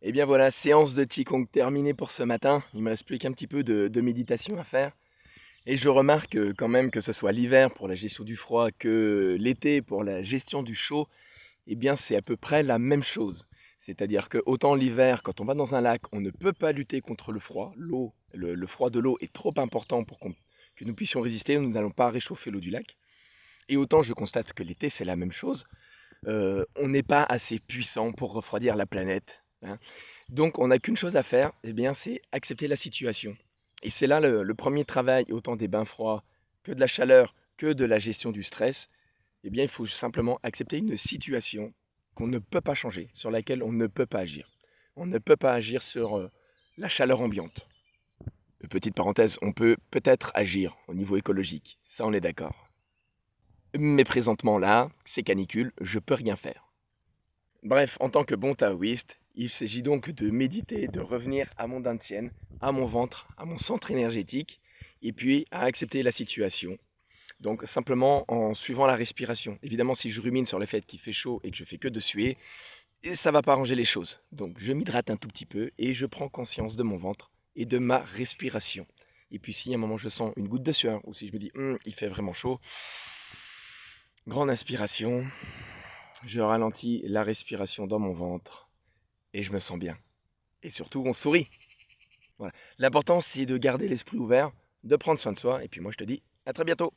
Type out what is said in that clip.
Et bien voilà, séance de Qigong terminée pour ce matin. Il me reste plus qu'un petit peu de méditation à faire. Et je remarque quand même que ce soit l'hiver pour la gestion du froid que l'été pour la gestion du chaud, eh bien c'est à peu près la même chose. C'est-à-dire que autant l'hiver, quand on va dans un lac, on ne peut pas lutter contre le froid. L'eau, le froid de l'eau est trop important pour que nous puissions résister. Nous n'allons pas réchauffer l'eau du lac. Et autant je constate que l'été c'est la même chose. On n'est pas assez puissant pour refroidir la planète, hein. Donc on n'a qu'une chose à faire, eh bien, c'est accepter la situation. Et c'est là le premier travail, autant des bains froids que de la chaleur, que de la gestion du stress. Eh bien, il faut simplement accepter une situation qu'on ne peut pas changer, sur laquelle on ne peut pas agir. On ne peut pas agir sur la chaleur ambiante. Petite parenthèse, on peut peut-être agir au niveau écologique, ça on est d'accord. Mais présentement là, c'est canicule, je peux rien faire. Bref, en tant que bon taoïste, il s'agit donc de méditer, de revenir à mon dantian, à mon ventre, à mon centre énergétique, et puis à accepter la situation. Donc simplement en suivant la respiration. Évidemment, si je rumine sur le fait qu'il fait chaud et que je fais que de suer, et ça va pas arranger les choses. Donc je m'hydrate un tout petit peu et je prends conscience de mon ventre et de ma respiration. Et puis si à un moment je sens une goutte de sueur, ou si je me dis il fait vraiment chaud, grande inspiration, je ralentis la respiration dans mon ventre et je me sens bien. Et surtout, on sourit. Voilà. L'important, c'est de garder l'esprit ouvert, de prendre soin de soi. Et puis moi, je te dis à très bientôt.